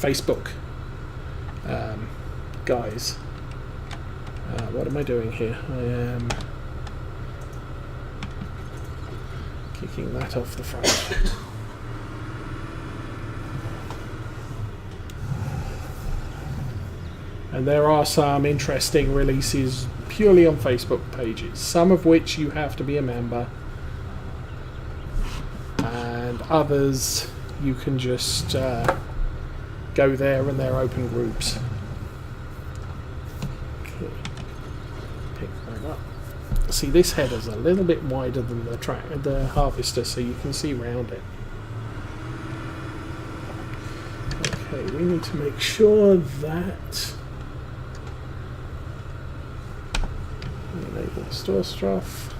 Facebook guys. What am I doing here? I am kicking that off the front. And there are some interesting releases purely on Facebook pages, some of which you have to be a member, and others you can just go there and they're open groups. Okay. Pick that up. See, this header's a little bit wider than the harvester, so you can see round it. Okay, we need to make sure that enable store stuff.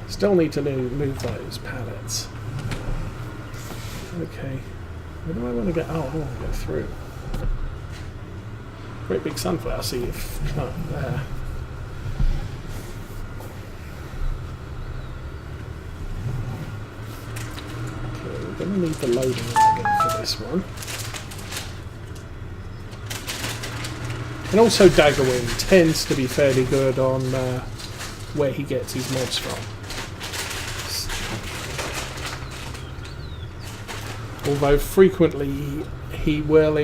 Still need to move those pallets. Okay, where do I want to go? Oh, I want to go through. Great big sunflower seed. There. Okay, we're going to need the loading wagon for this one. And also Daggerwing tends to be fairly good on where he gets his mods from. Although frequently he will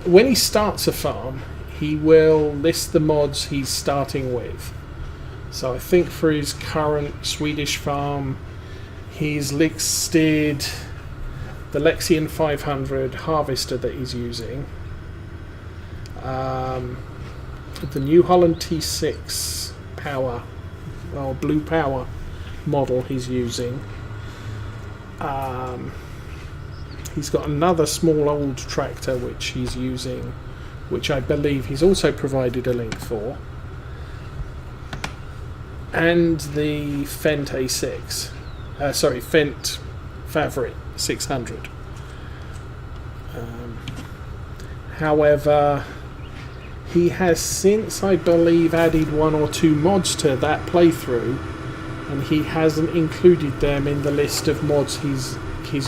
when he starts a farm, he will list the mods he's starting with. So I think for his current Swedish farm, he's listed the Lexion 500 harvester that he's using. The New Holland T6 power, or blue power model he's using. He's got another small old tractor which he's using, which I believe he's also provided a link for, and the Fendt A6, Fendt Favorite 600. However, he has since, I believe, added 1 or 2 mods to that playthrough, and he hasn't included them in the list of mods he's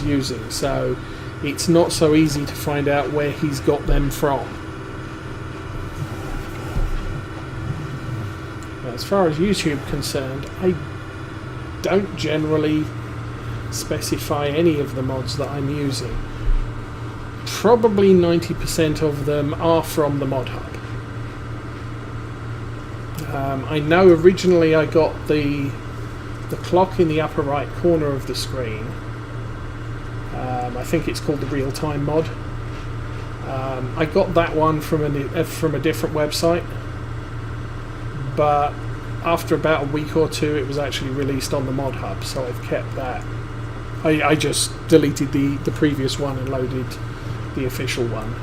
using, so it's not so easy to find out where he's got them from. As far as YouTube concerned, I don't generally specify any of the mods that I'm using. Probably 90% of them are from the Mod Hub. I know originally I got the clock in the upper right corner of the screen. I think it's called the real-time mod. I got that one from a different website, but after about a week or two it was actually released on the Mod Hub, so I've kept that. I just deleted the previous one and loaded the official one.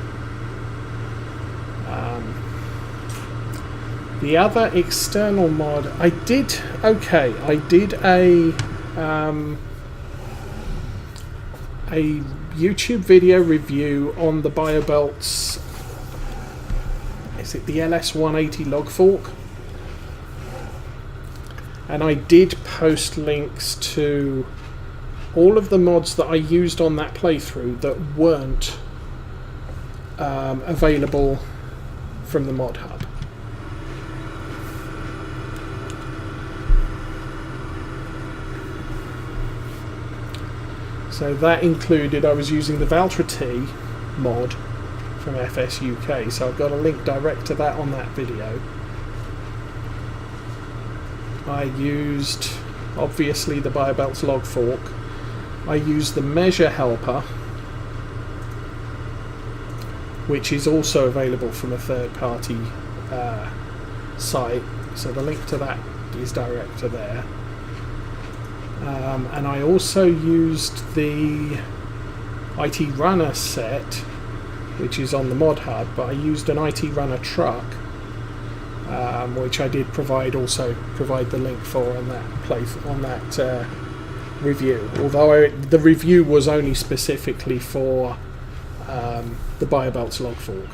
The other external mod, I did a YouTube video review on the BioBelts. Is it the LS180 log fork? And I did post links to all of the mods that I used on that playthrough that weren't available from the Mod Hub. So that included, I was using the Valtra T mod from FS UK, so I've got a link direct to that on that video. I used, obviously, the BioBelts log fork. I used the Measure Helper, which is also available from a third-party site, so the link to that is direct to there. And I also used the IT Runner set, which is on the Mod Hub, but I used an IT Runner truck, which I did provide the link for on that review. Although the review was only specifically for the BioBelts log fork.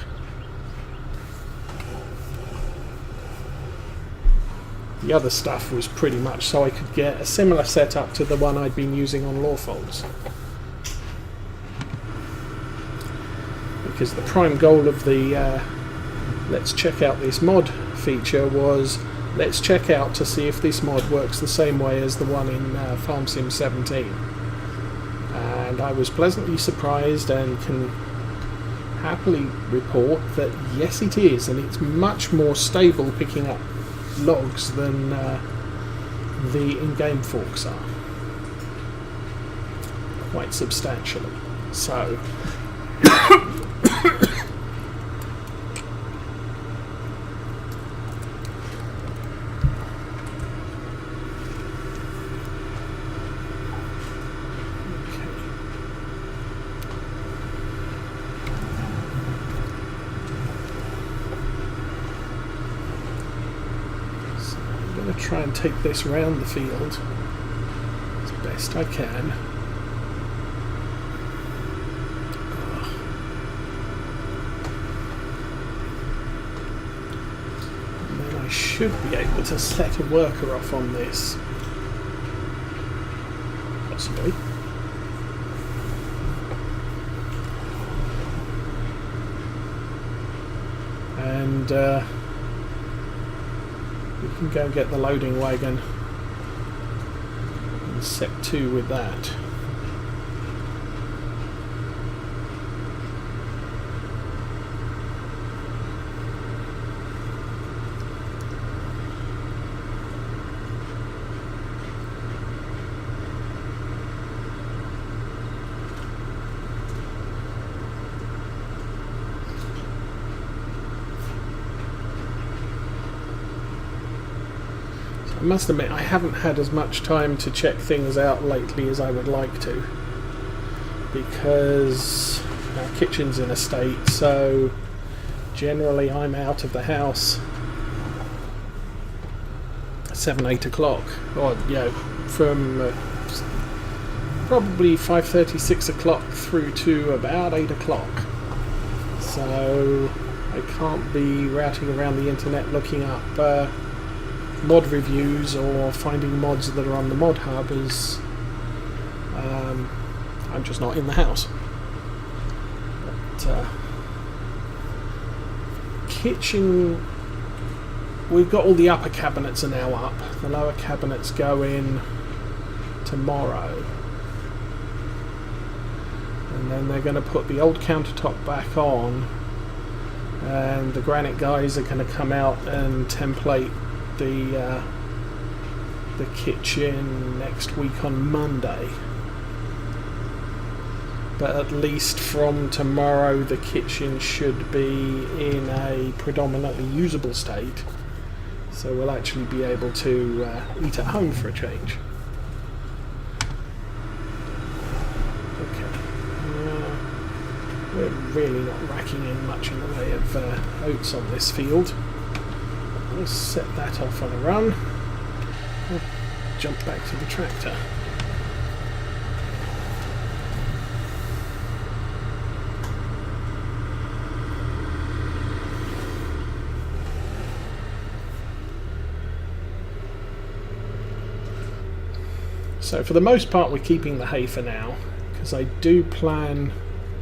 The other stuff was pretty much so I could get a similar setup to the one I'd been using on Lawfolds. Because the prime goal of the let's check out this mod feature was, let's check out to see if this mod works the same way as the one in Farm Sim 17. And I was pleasantly surprised and can happily report that yes it is, and it's much more stable picking up logs than the in-game forks are. Quite substantially. So try and take this round the field as best I can. And then I should be able to set a worker off on this. Possibly. And we can go get the loading wagon and set 2 with that. I must admit I haven't had as much time to check things out lately as I would like to, because our kitchen's in a state, so generally I'm out of the house 7, 8 o'clock, or from probably 5:30, 6 o'clock through to about 8 o'clock. So I can't be routing around the internet looking up mod reviews or finding mods that are on the mod hub, as I'm just not in the house. But kitchen, we've got all the upper cabinets are now up. The lower cabinets go in tomorrow, and then they're going to put the old countertop back on, and the granite guys are going to come out and template the kitchen next week on Monday. But at least from tomorrow the kitchen should be in a predominantly usable state, so we'll actually be able to eat at home for a change. Okay, we're really not racking in much in the way of oats on this field. Let's set that off on a run. We'll jump back to the tractor. So for the most part we're keeping the hay for now, because I do plan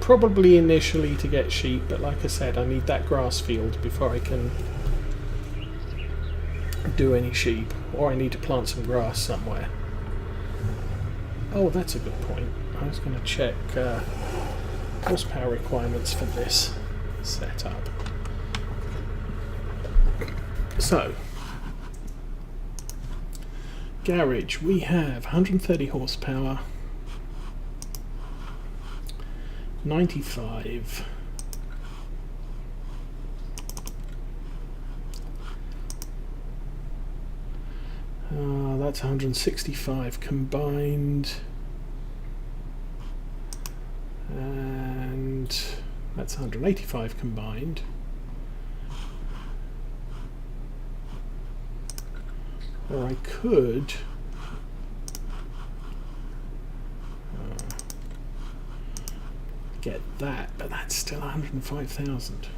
probably initially to get sheep, but like I said, I need that grass field before I can do any sheep, or I need to plant some grass somewhere. Oh, that's a good point. I was going to check horsepower requirements for this setup. So, garage, we have 130 horsepower, 95. That's 165 combined, and that's 185 combined. Or I could get that, but that's still 105,000.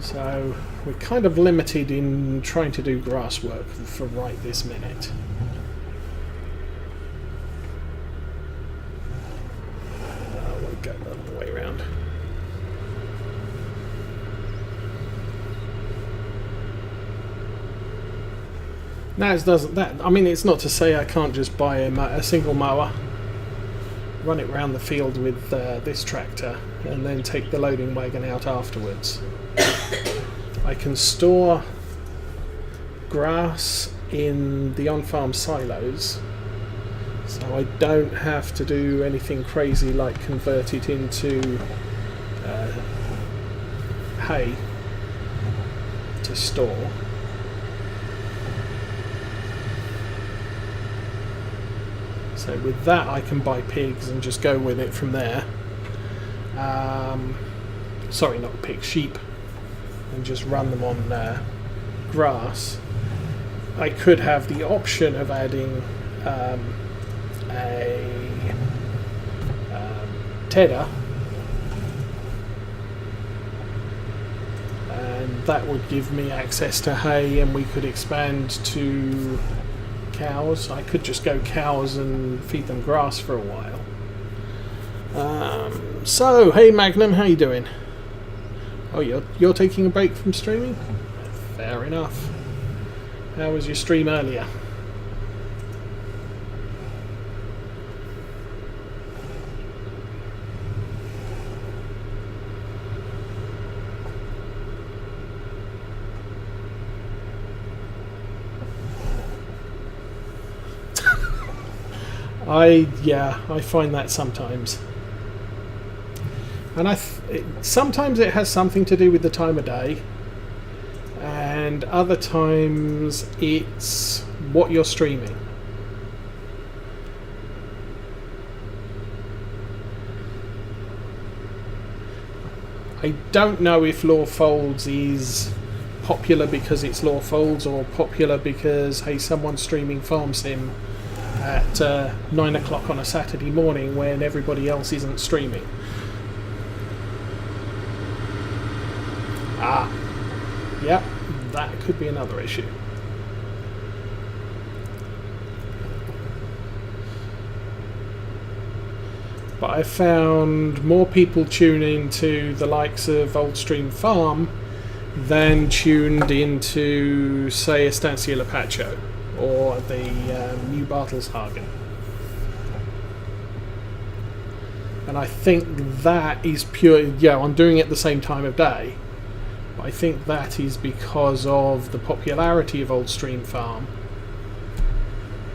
So we're kind of limited in trying to do grass work for right this minute. We'll go the long way around. Now it doesn't that. I mean, it's not to say I can't just buy a single mower, run it round the field with this tractor, and then take the loading wagon out afterwards. I can store grass in the on-farm silos, so I don't have to do anything crazy like convert it into hay to store. So with that I can buy pigs and just go with it from there. Sorry, not pigs, sheep. And just run them on grass. I could have the option of adding a tedder, and that would give me access to hay, and we could expand to cows. I could just go cows and feed them grass for a while. So, hey Magnum, how you doing? Oh, you're taking a break from streaming? Fair enough. How was your stream earlier? I find that sometimes. And sometimes it has something to do with the time of day, and other times it's what you're streaming. I don't know if Law Folds is popular because it's Law Folds, or popular because, hey, someone's streaming Farm Sim at 9 o'clock on a Saturday morning when everybody else isn't streaming. Yep, that could be another issue. But I found more people tuning to the likes of Oldstream Farm than tuned into, say, Estancia Lapacho or the New Bartelshagen. And I think that is pure. Yeah, I'm doing it at the same time of day. I think that is because of the popularity of Oldstream Farm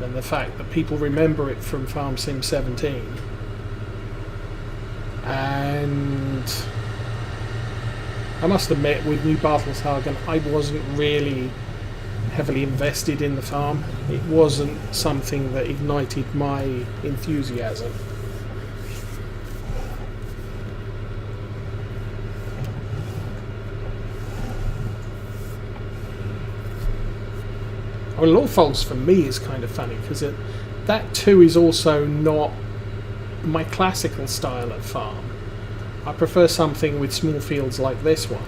and the fact that people remember it from Farm Sim 17. And I must admit, with New Bartelshagen, I wasn't really heavily invested in the farm. It wasn't something that ignited my enthusiasm. Well, Law Folds for me is kind of funny because that too is also not my classical style of farm. I prefer something with small fields like this one.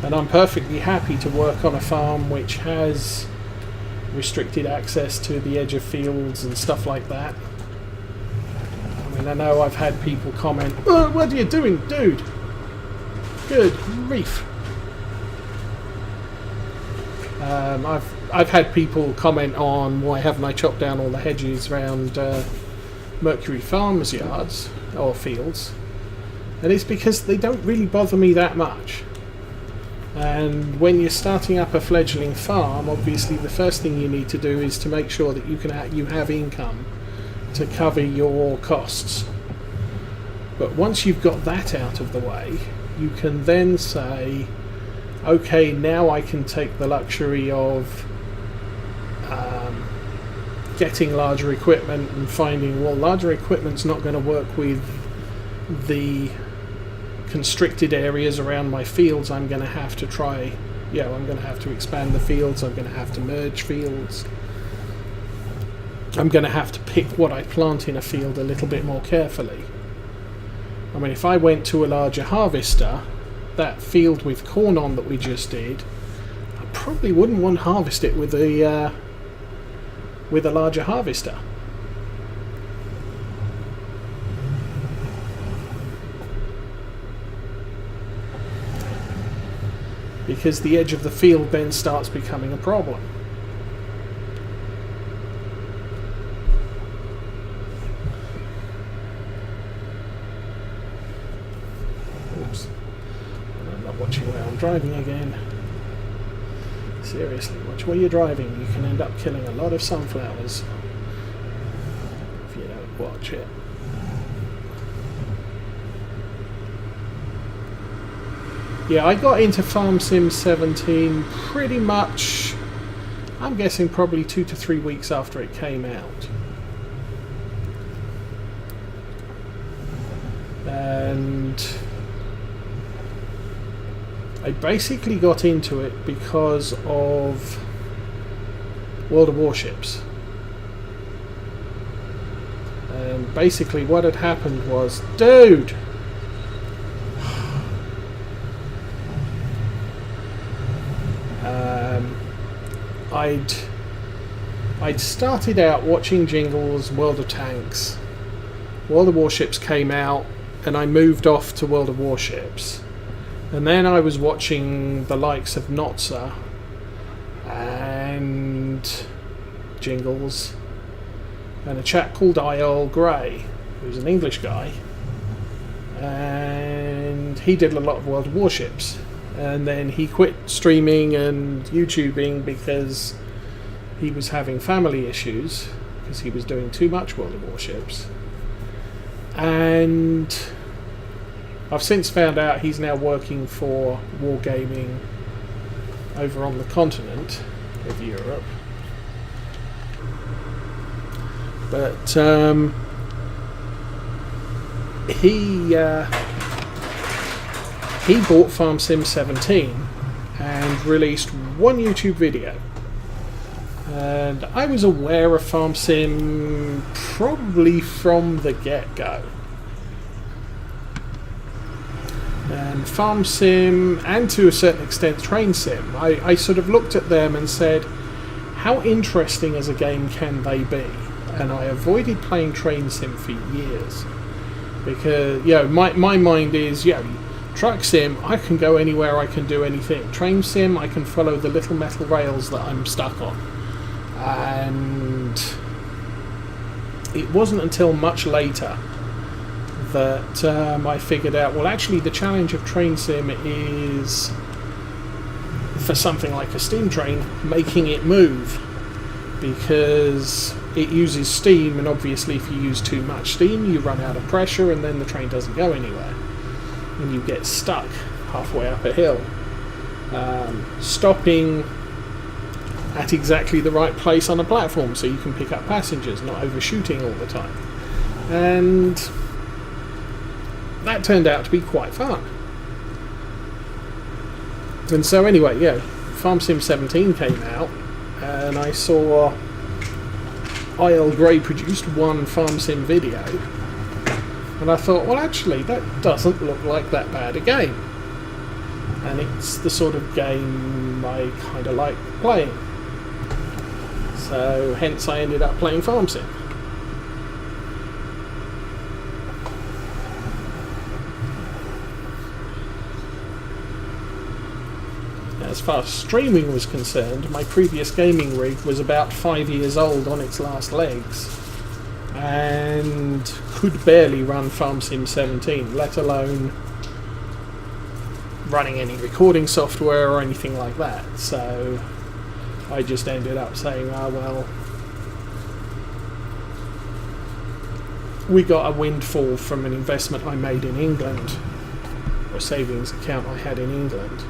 And I'm perfectly happy to work on a farm which has restricted access to the edge of fields and stuff like that. I mean, I know I've had people comment, "Oh, what are you doing, dude? Good grief." I've had people comment on why haven't I chopped down all the hedges around Mercury Farms yards or fields, and it's because they don't really bother me that much. And when you're starting up a fledgling farm, obviously the first thing you need to do is to make sure that you have income to cover your costs. But once you've got that out of the way, you can then say, okay, now I can take the luxury of getting larger equipment and finding, well, larger equipment's not going to work with the constricted areas around my fields. I'm going to have to I'm going to have to expand the fields, I'm going to have to merge fields, I'm going to have to pick what I plant in a field a little bit more carefully. I mean, if I went to a larger harvester, that field with corn on that we just did, I probably wouldn't want to harvest it with a larger harvester. Because the edge of the field then starts becoming a problem. Oops. I'm not watching where I'm driving again. Seriously, watch where you're driving. You can end up killing a lot of sunflowers if you don't watch it. Yeah, I got into Farm Sim 17 pretty much, I'm guessing probably 2 to 3 weeks after it came out. And I basically got into it because of World of Warships. And basically what had happened was, dude! I'd started out watching Jingles, World of Tanks. World of Warships came out, and I moved off to World of Warships. And then I was watching the likes of Notza and Jingles, and a chap called Earl Grey, who's an English guy, and he did a lot of World of Warships. And then he quit streaming and YouTubing because he was having family issues, because he was doing too much World of Warships. And I've since found out he's now working for Wargaming over on the continent of Europe. But he bought Farm Sim 17 and released one YouTube video. And I was aware of Farm Sim probably from the get-go. And Farm Sim, and to a certain extent Train Sim, I sort of looked at them and said, how interesting as a game can they be? And I avoided playing Train Sim for years. Because, you know, my mind is, you know, Truck Sim, I can go anywhere, I can do anything. Train Sim, I can follow the little metal rails that I'm stuck on. And it wasn't until much later that I figured out, well, actually the challenge of Train Sim is, for something like a steam train, making it move. Because it uses steam, and obviously if you use too much steam, you run out of pressure, and then the train doesn't go anywhere. And you get stuck halfway up a hill. Stopping at exactly the right place on a platform so you can pick up passengers, not overshooting all the time. And that turned out to be quite fun. And so anyway, yeah, Farm Sim 17 came out, and I saw Earl Grey produced one Farm Sim video. And I thought, well, actually, that doesn't look like that bad a game. And it's the sort of game I kind of like playing. So, hence I ended up playing Farm Sim. As far as streaming was concerned, my previous gaming rig was about 5 years old on its last legs, and could barely run Farm Sim 17, let alone running any recording software or anything like that. So I just ended up saying, oh well, we got a windfall from an investment I made in England, or a savings account I had in England,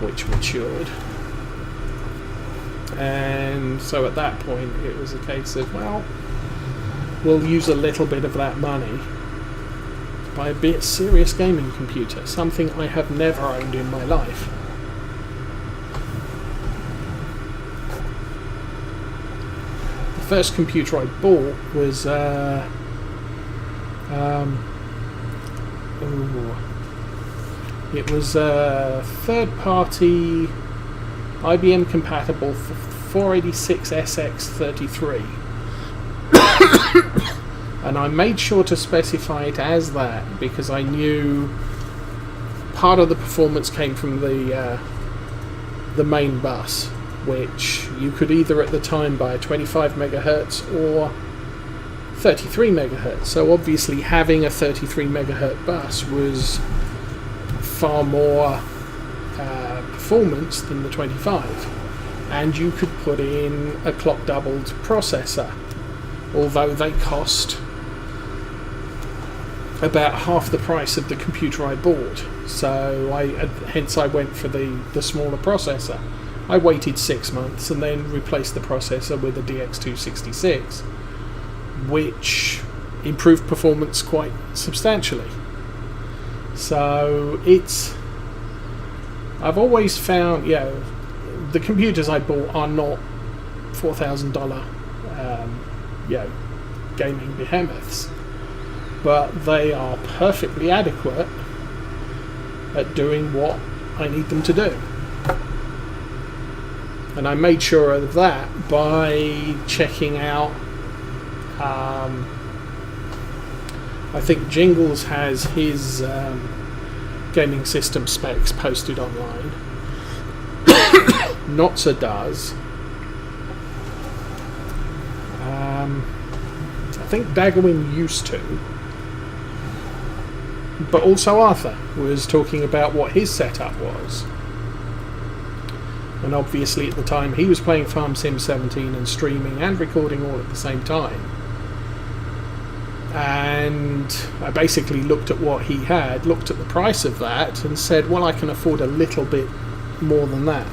which matured. And so at that point it was a case of, well, we'll use a little bit of that money to buy a bit serious gaming computer, something I have never owned in my life. The first computer I bought was It was a third-party IBM compatible 486SX33, and I made sure to specify it as that because I knew part of the performance came from the main bus, which you could either at the time buy 25 megahertz or 33 megahertz. So obviously having a 33 megahertz bus was far more performance than the 25, and you could put in a clock doubled processor, although they cost about half the price of the computer I bought. So hence I went for the smaller processor. I waited 6 months and then replaced the processor with a DX266, which improved performance quite substantially. So I've always found, the computers I bought are not $4,000, gaming behemoths, but they are perfectly adequate at doing what I need them to do. And I made sure of that by checking out, I think Jingles has his gaming system specs posted online. Notza does. I think Daggerwin used to. But also Arthur was talking about what his setup was. And obviously at the time he was playing Farm Sim 17 and streaming and recording all at the same time. And I basically looked at what he had, looked at the price of that, and said, well, I can afford a little bit more than that.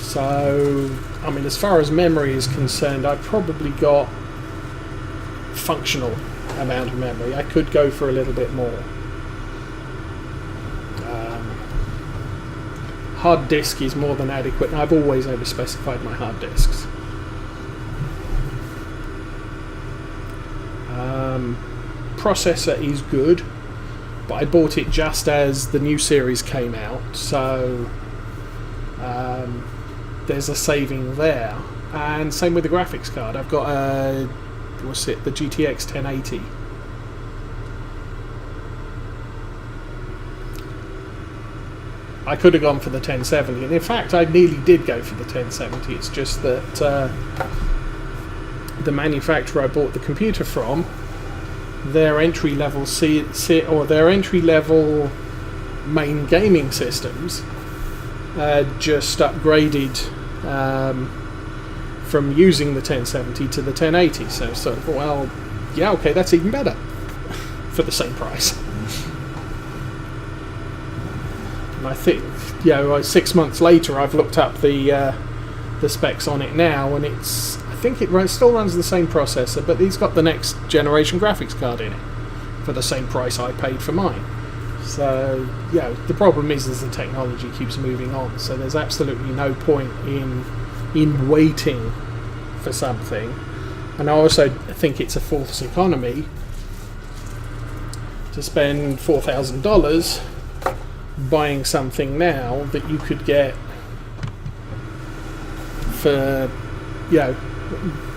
So, I mean, as far as memory is concerned, I've probably got functional amount of memory. I could go for a little bit more. Hard disk is more than adequate, and I've always overspecified my hard disks. Processor is good, but I bought it just as the new series came out, so there's a saving there. And same with the graphics card. I've got the GTX 1080. I could have gone for the 1070, and in fact I nearly did go for the 1070. It's just that the manufacturer I bought the computer from, their entry-level their entry-level main gaming systems just upgraded from using the 1070 to the 1080. So sort of, well, yeah, okay, that's even better for the same price. And I think, 6 months later, I've looked up the specs on it now, and I think it still runs the same processor, but it's got the next generation graphics card in it for the same price I paid for mine. So, the problem is the technology keeps moving on, so there's absolutely no point in waiting for something. And I also think it's a false economy to spend $4,000 buying something now that you could get for,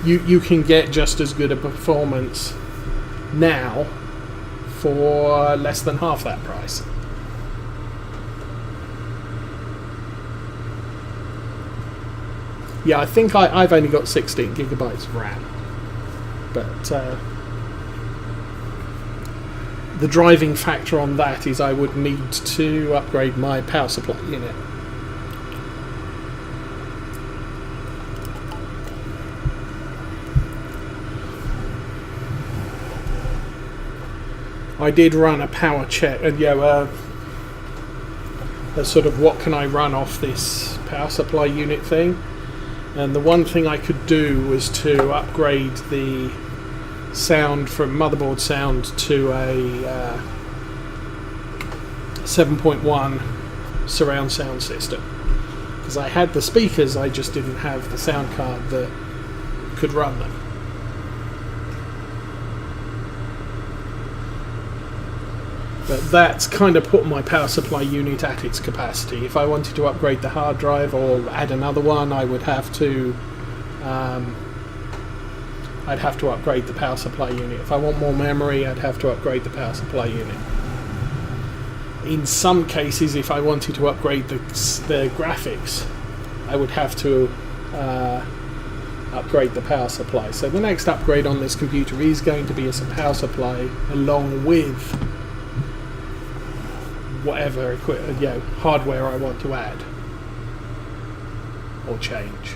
you can get just as good a performance now for less than half that price. I think I've only got 16 gigabytes of RAM, but the driving factor on that is I would need to upgrade my power supply unit. I did run a power check, and a sort of what can I run off this power supply unit thing. And the one thing I could do was to upgrade the sound from motherboard sound to a 7.1 surround sound system. Because I had the speakers, I just didn't have the sound card that could run them. But that's kind of put my power supply unit at its capacity. If I wanted to upgrade the hard drive or add another one, I would have to I'd have to upgrade the power supply unit. If I want more memory, I'd have to upgrade the power supply unit. In some cases, if I wanted to upgrade the graphics, I would have to upgrade the power supply. So the next upgrade on this computer is going to be a power supply along with whatever hardware I want to add or change.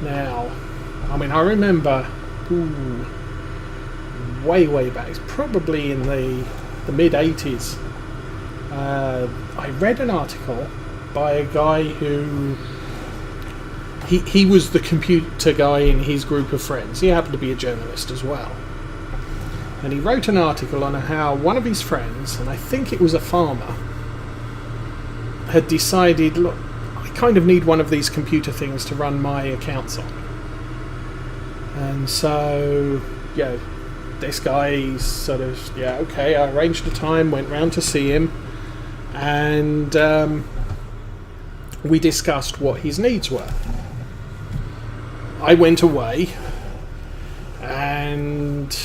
Now, I mean, I remember way back, it's probably in the mid-80s, I read an article by a guy who he was the computer guy in his group of friends. He happened to be a journalist as well, and he wrote an article on how one of his friends, and I think it was a farmer, had decided, look, I kind of need one of these computer things to run my accounts on. And so, this guy sort of, okay, I arranged a time, went round to see him, and we discussed what his needs were. I went away, and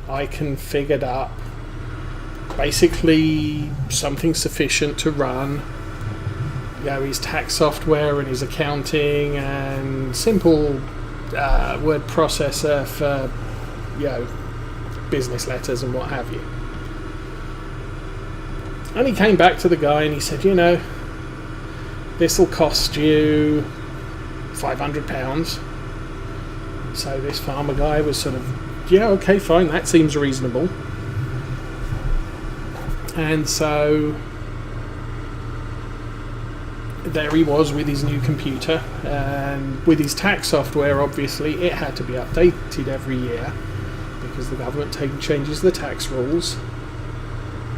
I configured up basically something sufficient to run his tax software and his accounting and simple word processor for business letters and what have you. And he came back to the guy and he said, this will cost you £500. So this farmer guy was sort of, okay, fine, that seems reasonable. And so there he was with his new computer, and with his tax software, obviously it had to be updated every year because the government changes the tax rules,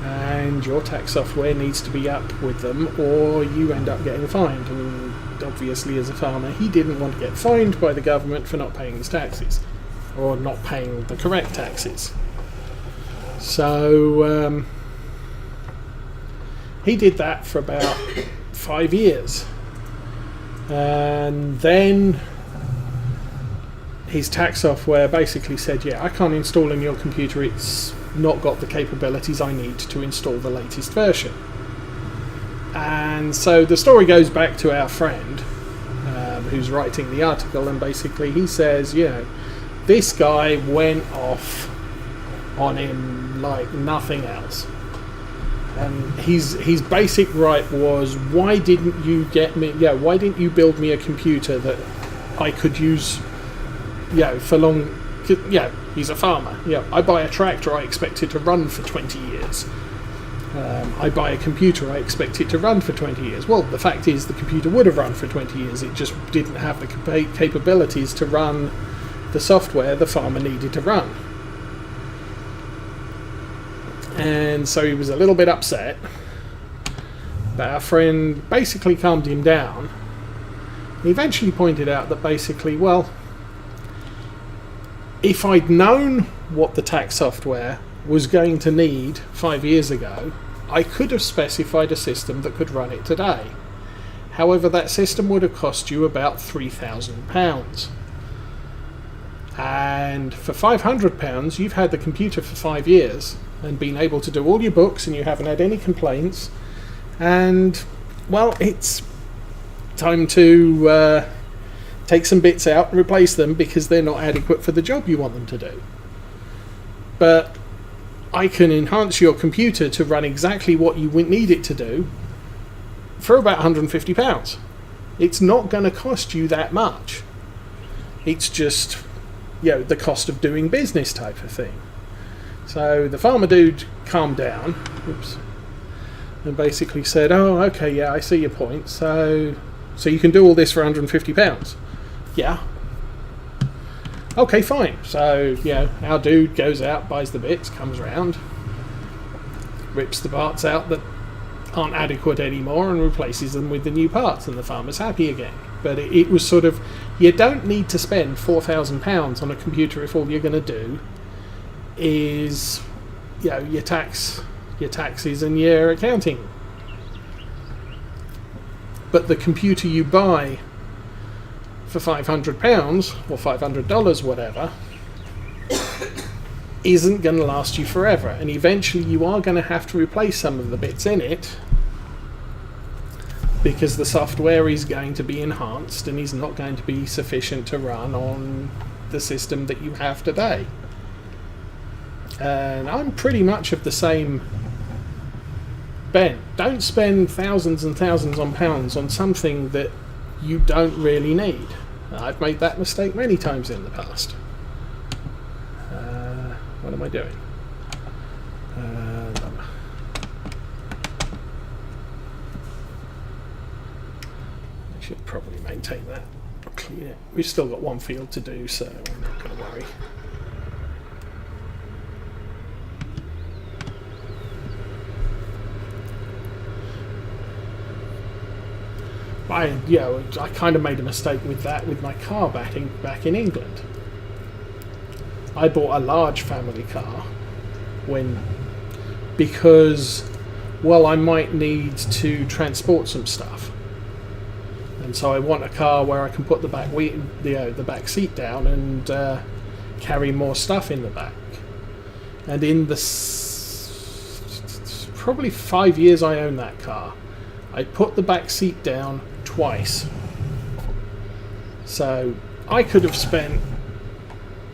and your tax software needs to be up with them or you end up getting fined. And obviously, as a farmer, he didn't want to get fined by the government for not paying his taxes or not paying the correct taxes. So he did that for about 5 years, and then his tax software basically said, I can't install in your computer, it's not got the capabilities I need to install the latest version. And so the story goes back to our friend who's writing the article, and basically he says, this guy went off on him like nothing else. And his basic gripe was, why didn't you why didn't you build me a computer that I could use, for long, he's a farmer. I buy a tractor, I expect it to run for 20 years. I buy a computer, I expect it to run for 20 years. Well, the fact is the computer would have run for 20 years, it just didn't have the capabilities to run the software the farmer needed to run. And so he was a little bit upset, but our friend basically calmed him down. He eventually pointed out that basically, if I'd known what the tax software was going to need 5 years ago, I could have specified a system that could run it today. However, that system would have cost you about £3,000. And for £500, you've had the computer for 5 years and been able to do all your books, and you haven't had any complaints. And, it's time to take some bits out and replace them because they're not adequate for the job you want them to do. But I can enhance your computer to run exactly what you need it to do for about £150. It's not going to cost you that much. It's just, the cost of doing business type of thing. So the farmer dude calmed down, and basically said, oh, okay, I see your point. So you can do all this for £150? Yeah. Okay, fine. So, our dude goes out, buys the bits, comes round, rips the parts out that aren't adequate anymore and replaces them with the new parts, and the farmer's happy again. But it was sort of, you don't need to spend £4,000 on a computer if all you're going to do is, your taxes and your accounting. But the computer you buy for £500 or $500, whatever, isn't going to last you forever, and eventually you are going to have to replace some of the bits in it because the software is going to be enhanced and is not going to be sufficient to run on the system that you have today. And I'm pretty much of the same bent. Don't spend thousands and thousands on pounds on something that you don't really need. I've made that mistake many times in the past. What am I doing? I should probably maintain that. Clean it. We've still got one field to do, so I'm not going to worry. I kind of made a mistake with that with my car back in England. I bought a large family car because I might need to transport some stuff, and so I want a car where I can put the back seat down and carry more stuff in the back. And in the probably 5 years I owned that car, I put the back seat down twice. So I could have spent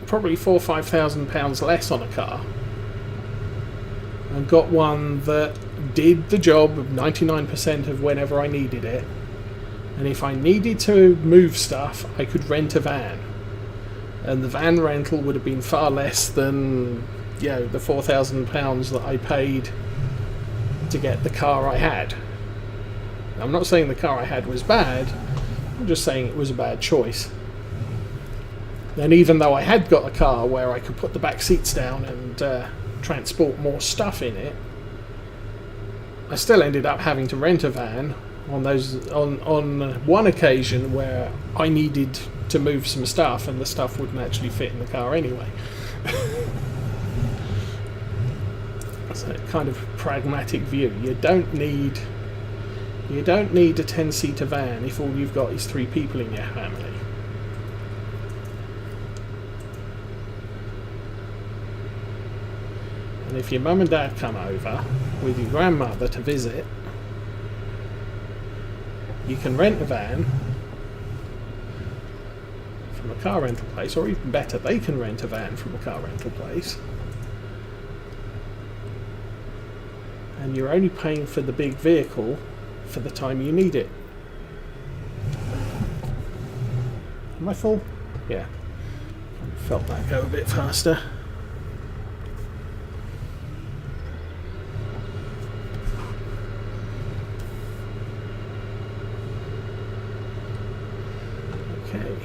probably £4,000 or £5,000 less on a car and got one that did the job of 99% of whenever I needed it. And if I needed to move stuff, I could rent a van, and the van rental would have been far less than the £4,000 that I paid to get the car I had. I'm not saying the car I had was bad, I'm just saying it was a bad choice. And even though I had got a car where I could put the back seats down and transport more stuff in it, I still ended up having to rent a van on one occasion where I needed to move some stuff and the stuff wouldn't actually fit in the car anyway. So kind of pragmatic view. You don't need a 10-seater van if all you've got is 3 people in your family. And if your mum and dad come over with your grandmother to visit, you can rent a van from a car rental place, or even better, they can rent a van from a car rental place. And you're only paying for the big vehicle for the time you need it. Am I full? Yeah. I felt that go a bit faster. Okay.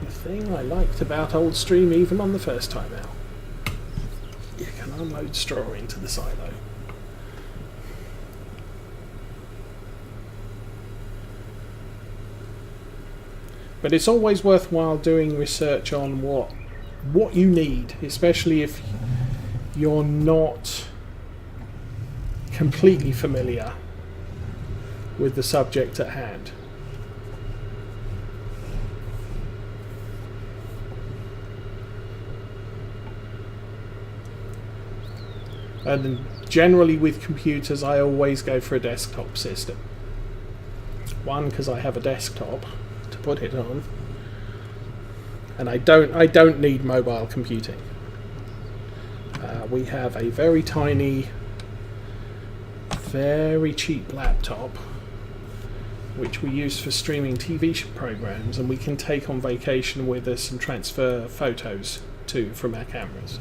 Thing I liked about Oldstream even on the first time out. You can unload straw into the silo. But it's always worthwhile doing research on what you need, especially if you're not completely familiar with the subject at hand. And generally with computers I always go for a desktop system. One, because I have a desktop to put it on, and I don't need mobile computing. We have a very tiny, very cheap laptop which we use for streaming TV programs, and we can take on vacation with us and transfer photos to from our cameras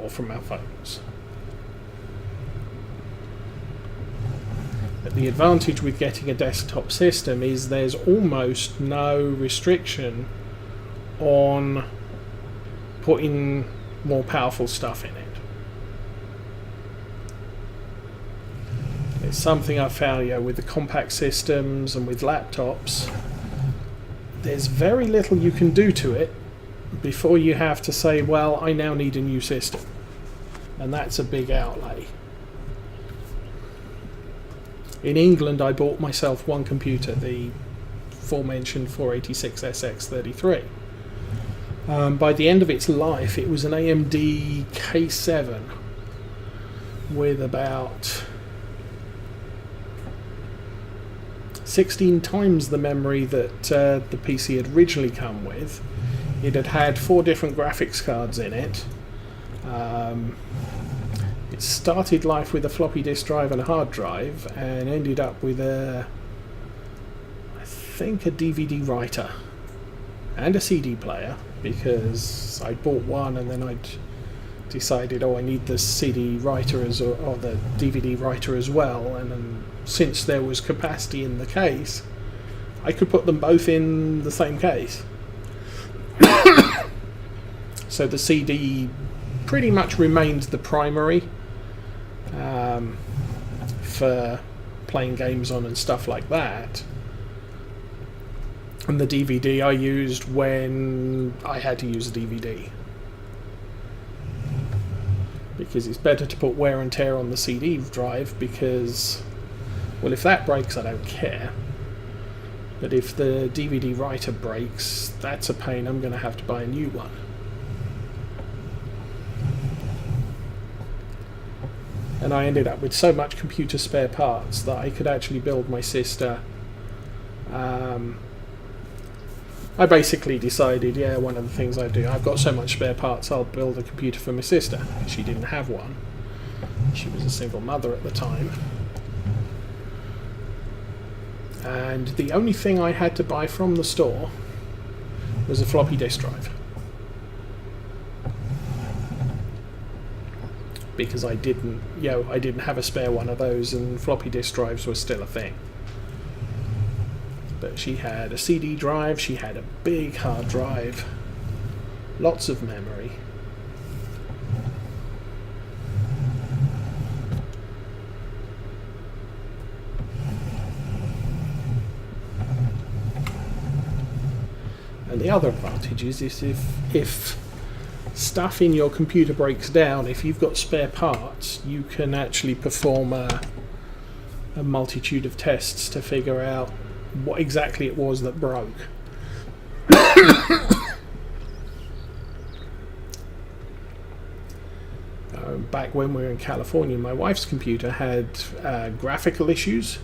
or from our phones. But the advantage with getting a desktop system is there's almost no restriction on putting more powerful stuff in it. It's something I've found, with the compact systems and with laptops, there's very little you can do to it before you have to say, well, I now need a new system. And that's a big outlay. In England, I bought myself one computer, the aforementioned 486SX33. By the end of its life, it was an AMD K7 with about 16 times the memory that the PC had originally come with. It had had 4 different graphics cards in it. It started life with a floppy disk drive and a hard drive, and ended up with I think a DVD writer and a CD player, because I bought one and then I'd decided, I need the CD writer or the DVD writer as well, and since there was capacity in the case, I could put them both in the same case. So the CD pretty much remained the primary for playing games on and stuff like that, and the DVD I used when I had to use a DVD, because it's better to put wear and tear on the CD drive, because, well, if that breaks I don't care, but if the DVD writer breaks, that's a pain. I'm going to have to buy a new one. And I ended up with so much computer spare parts that I could actually build my sister. I basically decided, one of the things I do, I've got so much spare parts, I'll build a computer for my sister. She didn't have one. She was a single mother at the time. And the only thing I had to buy from the store was a floppy disk drive, because I didn't have a spare one of those, and floppy disk drives were still a thing. But she had a CD drive, she had a big hard drive, lots of memory. And the other advantage is if stuff in your computer breaks down, if you've got spare parts, you can actually perform a multitude of tests to figure out what exactly it was that broke. Back when we were in California, my wife's computer had graphical issues,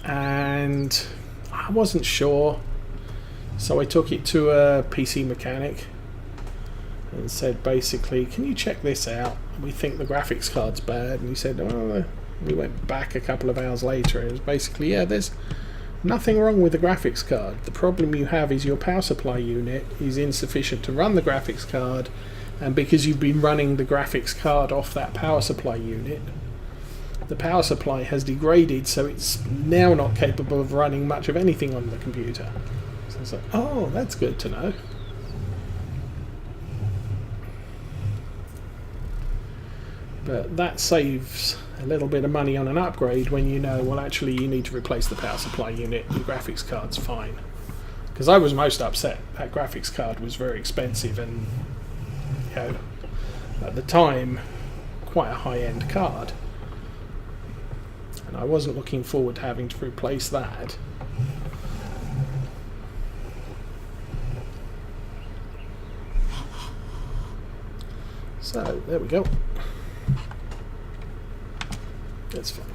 and I wasn't sure, so I took it to a PC mechanic and said, basically, can you check this out? We think the graphics card's bad. And he said, we went back a couple of hours later, and it was basically, there's nothing wrong with the graphics card. The problem you have is your power supply unit is insufficient to run the graphics card, and because you've been running the graphics card off that power supply unit, the power supply has degraded, so it's now not capable of running much of anything on the computer. So I was like, oh, that's good to know. But that saves a little bit of money on an upgrade when you know, well, actually you need to replace the power supply unit, your graphics card's fine. Because I was most upset. That graphics card was very expensive, and at the time, quite a high-end card. And I wasn't looking forward to having to replace that. So, there we go. That's fine.